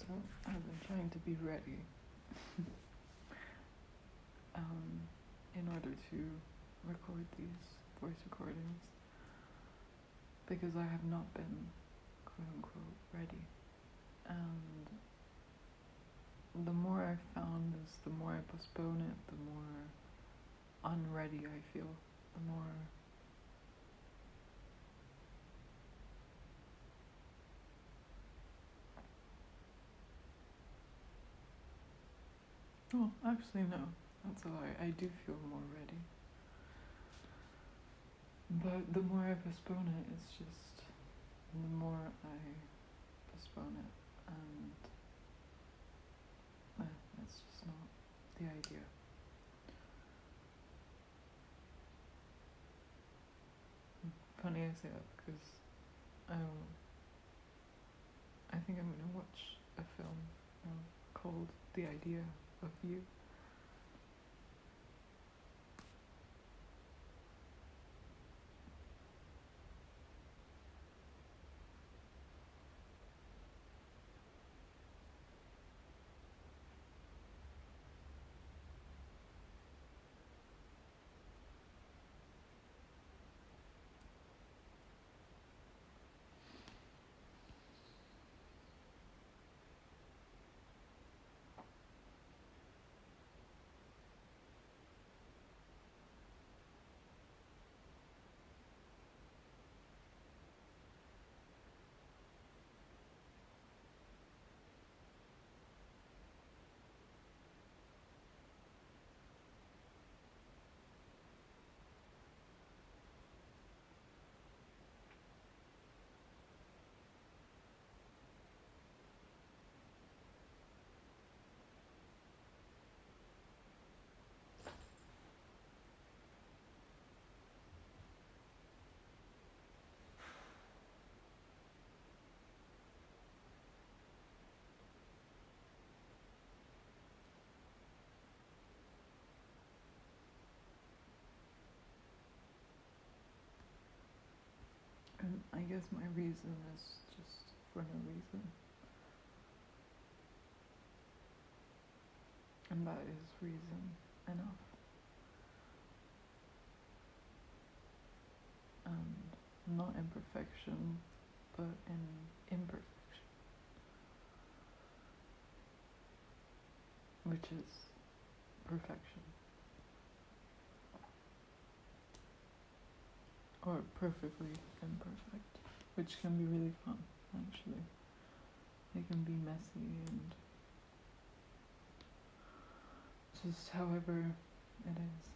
So I've been trying to be ready in order to record these voice recordings because I have not been quote unquote ready. And the more I found is the more I postpone it, the more unready I feel, the more well, actually no, that's a lie. I do feel more ready. But the more I postpone it, it's just the more I postpone it, and it's just not the idea. Funny I say that because I think I'm gonna watch a film called The Idea of You. And I guess my reason is just for no reason. And that is reason enough. And not imperfection, but in imperfection, which is perfection. Or perfectly imperfect, which can be really fun, actually. It can be messy and just however it is.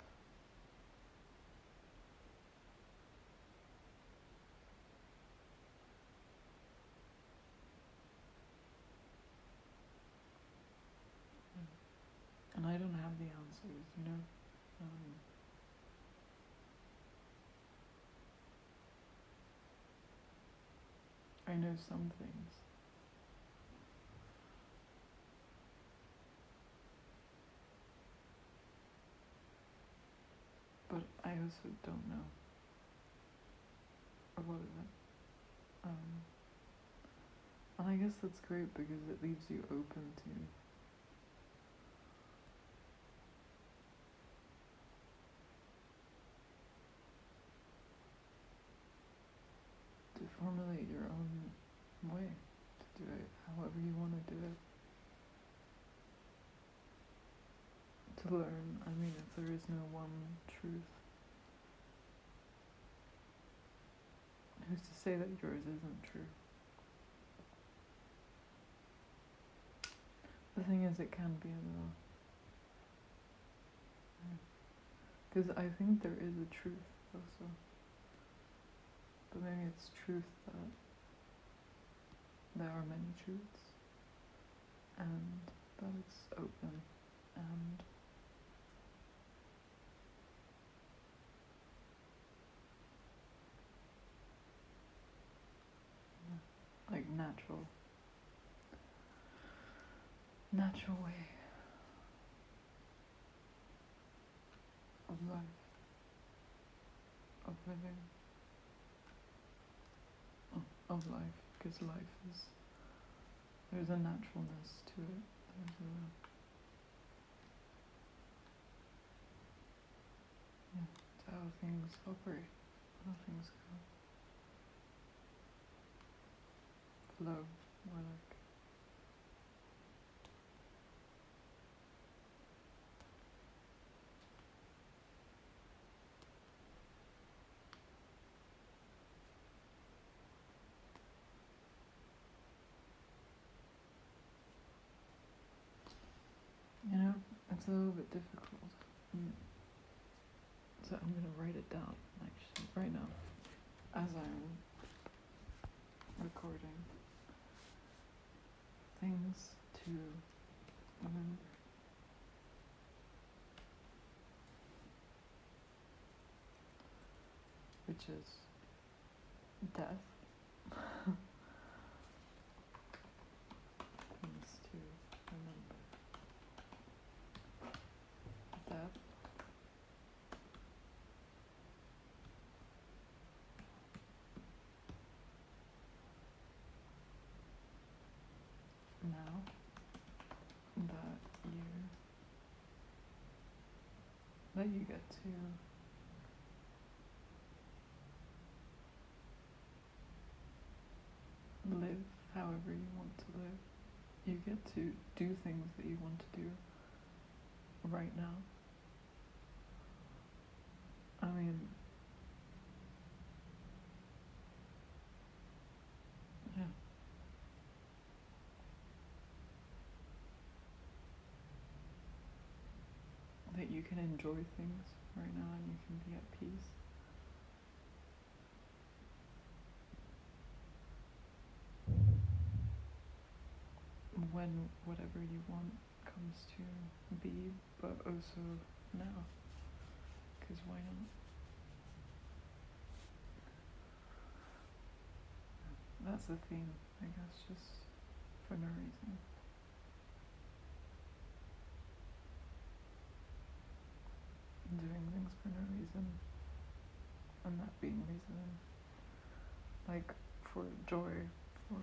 And I don't have the answers, you know? I know some things. But I also don't know a lot of it. And I guess that's great because it leaves you open to formulate your own way to do it, however you want to do it. To learn, I mean, if there is no one truth, who's to say that yours isn't true? The thing is, it can be as well. Because I think there is a truth also. But maybe it's truth that there are many truths, and that it's open, and like natural way of life, of living, of life, because life is There's a naturalness to it. There's it's how things operate, how things go. Flow, more like. You know, it's a little bit difficult. So I'm going to write it down, actually, right now, as I'm recording. Things to remember. Which is death. Things to remember. Death. Now that you get to live however you want to live. You get to do things that you want to do right now. I mean, yeah. That you can enjoy things right now and you can be at peace. When whatever you want comes to be, but also now. Because why not? That's the theme, I guess, just for no reason. Doing things for no reason, and that being reason, like for joy, for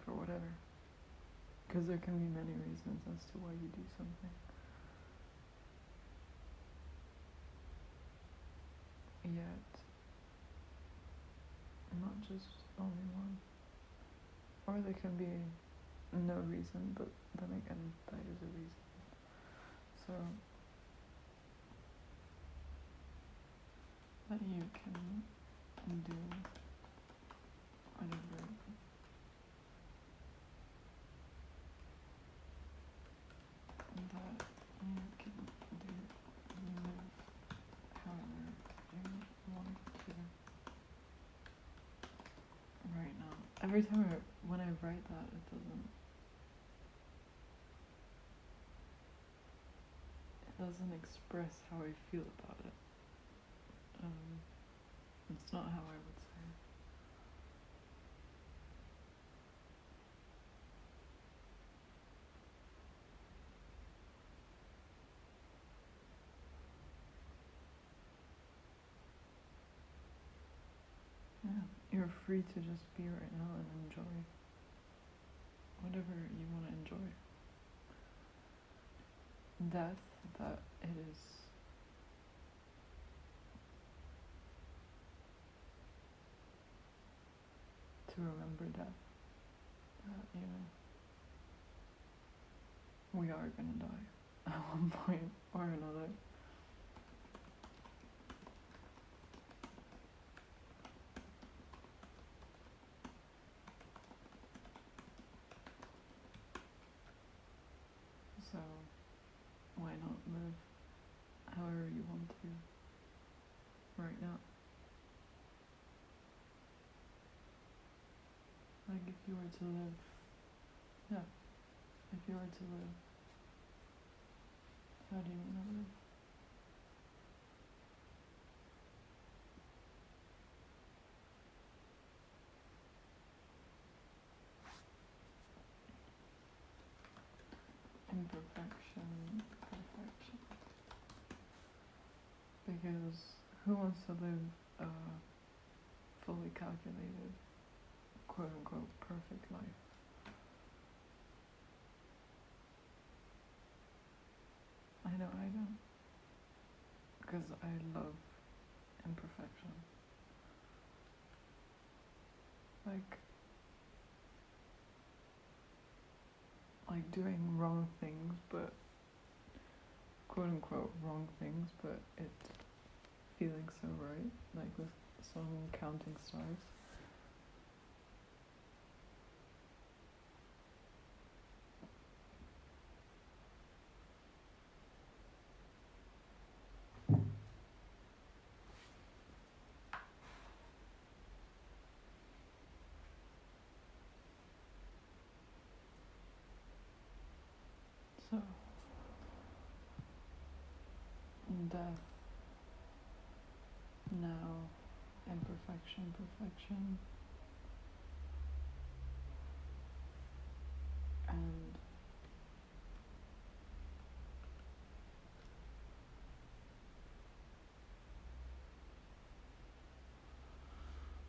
for whatever. Because there can be many reasons as to why you do something. Yet, not just only one. Or there can be no reason, but then again, that is a reason. So, that you can do whatever that you can do, live however you want to right now. Every time when I write that, it doesn't express how I feel about it. It's not how I would say. Yeah, you're free to just be right now and enjoy whatever you want to enjoy. Death, that it is to remember death. That, you know, we are gonna die at one point or another. So, why not live however you want to right now? Like if you were to live, if you were to live, how do you want to live? Imperfection, perfection. Because who wants to live a fully calculated, quote unquote, perfect life. I know I don't, because I love imperfection. Like doing wrong things, but quote unquote wrong things, but it feeling so right, like with some counting stars. So, death, now, imperfection, perfection, and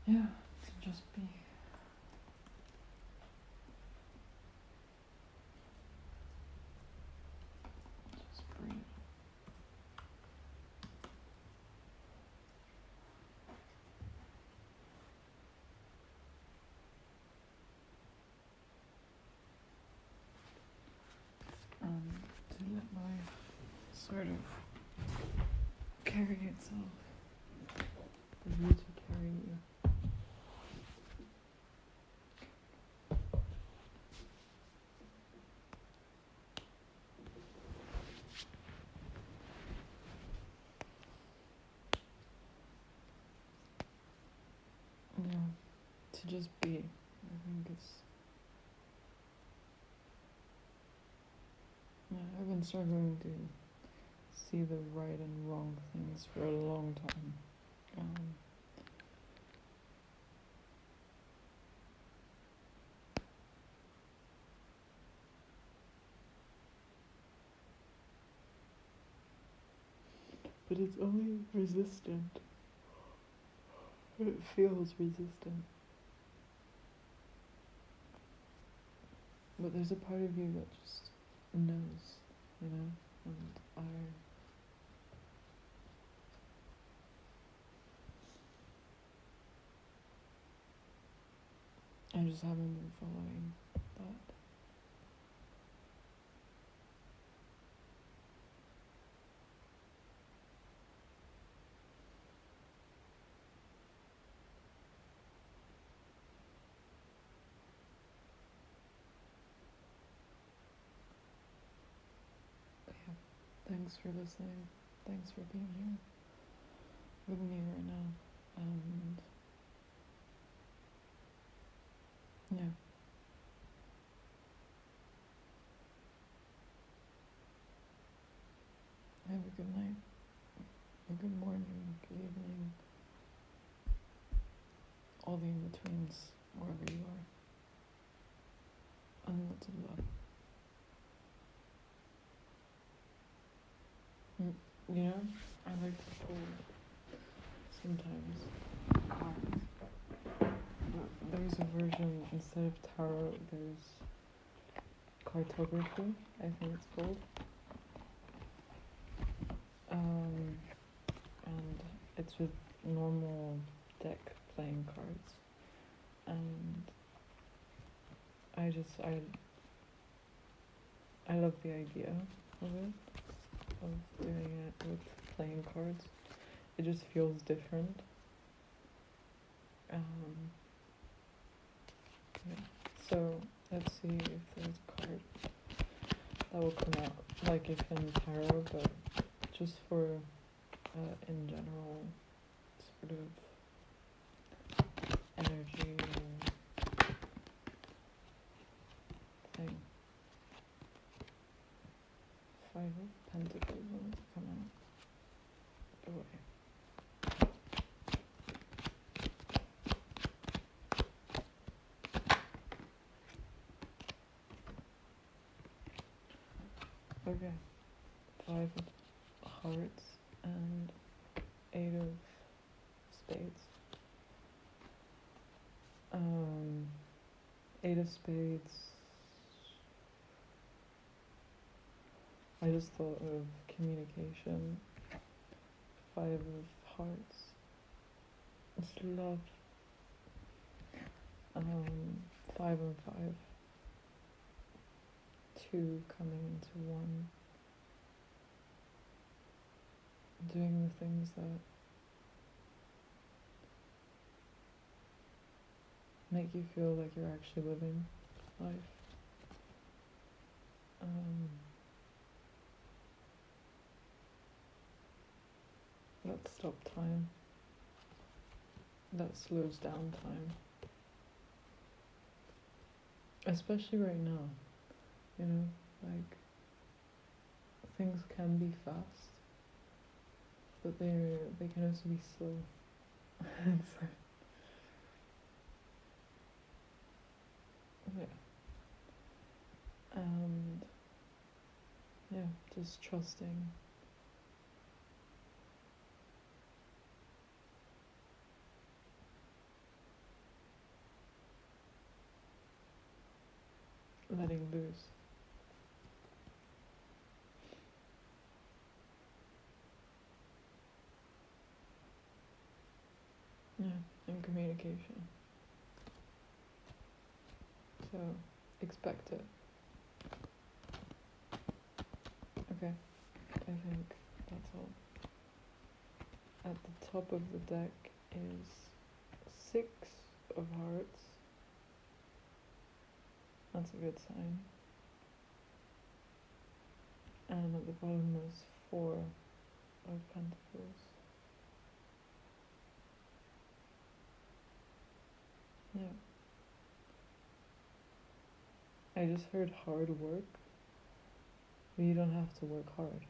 yeah, to just be. Just breathe. To let life sort of carry itself, for you to carry you. Yeah, to just be. I think it's. Yeah, I've been struggling to see the right and wrong things for a long time. But it's only resistant. It feels resistant. But there's a part of you that just knows, you know? And I just haven't been following that. Yeah. Thanks for listening. Thanks for being here with me right now. And yeah. Have a good night. A good morning, good evening. All the in-betweens, wherever you are. And lots of love. You know, I like to pull sometimes cards. But there's a version, instead of tarot, there's cartography, I think it's called. And it's with normal deck playing cards. And I love the idea of it, of doing it with playing cards. It just feels different. Yeah. So let's see if there's a card that will come out, like if in tarot, but just for in general sort of energy thing. Five of Pentacles when it's come out. Away. Okay. Five of Hearts and Eight of Spades. of Spades, I just thought of communication. Five of Hearts, it's love. 5 and 5, two coming into one, doing the things that make you feel like you're actually living life. That stop time, that slows down time, especially right now, you know, like things can be fast, but they can also be slow. It's like, yeah. And yeah, just trusting. Letting loose. Yeah, and communication. So, expect it. Okay, I think that's all. At the top of the deck is 6 of Hearts. That's a good sign. And at the bottom is 4 of Pentacles. Yeah. I just heard hard work, but you don't have to work hard,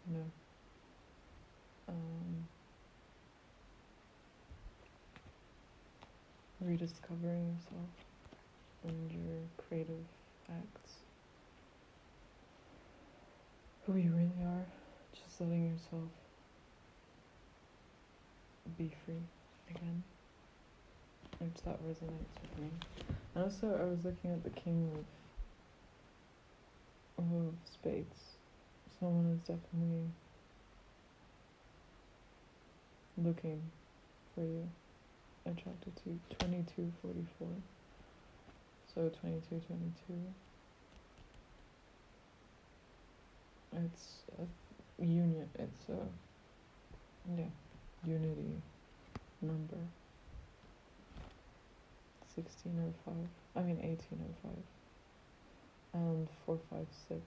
you know? Rediscovering yourself and your creative acts. Who you really are, just letting yourself be free again, which that resonates with me. And also I was looking at the King of Spades. Someone is definitely looking for you, attracted to 2244. So 2222. It's a union, it's a unity number. 1605, I mean 1805, and 456.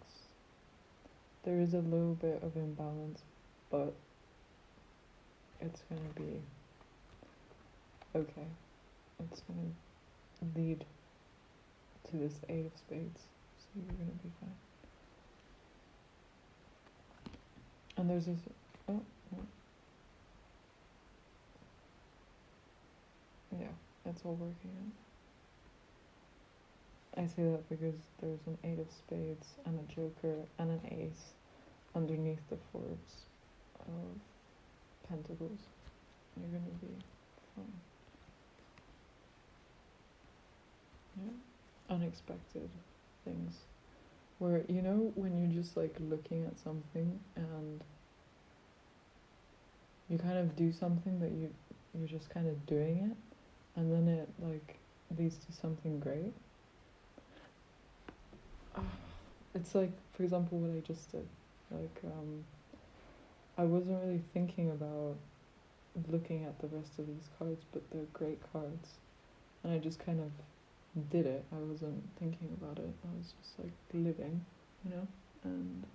There is a little bit of imbalance, but it's gonna be okay. It's gonna lead to this 8 of Spades, so you're gonna be fine. And there's this, yeah, it's all working out. I say that because there's an 8 of Spades and a Joker and an Ace underneath the 4 of Pentacles. You're gonna be fine. Yeah, unexpected things. Where, you know, when you're just like looking at something and you kind of do something that you're just kind of doing it, and then it like leads to something great. It's like, for example, what I just did. Like, I wasn't really thinking about looking at the rest of these cards, but they're great cards. And I just kind of did it. I wasn't thinking about it. I was just like living, you know, and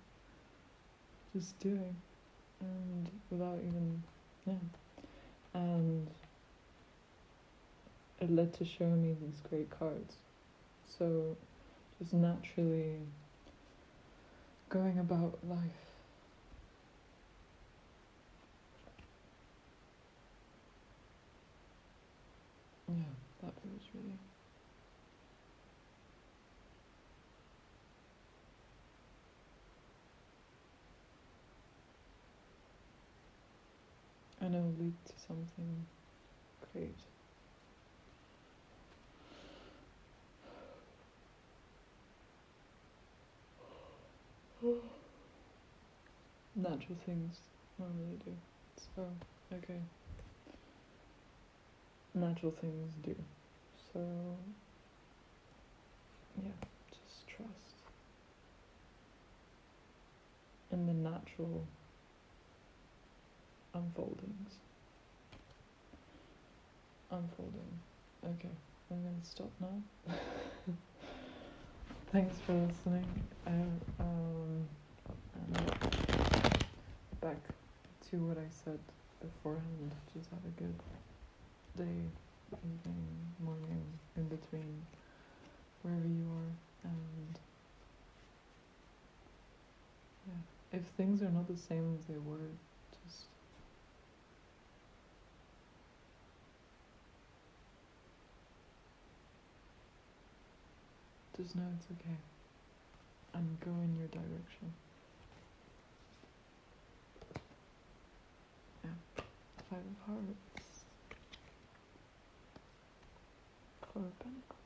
just doing, and without even, and it led to showing me these great cards. So just naturally going about life. Yeah, that feels really. And it'll lead to something great. natural things normally do. So, okay. Natural things do. So, yeah, just trust in the natural unfoldings. Unfolding. Okay, I'm gonna stop now. Thanks for listening. And back to what I said beforehand. Just have a good day, evening, morning, in between, wherever you are. And yeah, if things are not the same as they were, just know it's okay. And go in your direction. Yeah. 5 of Hearts. 4 of Pentacles.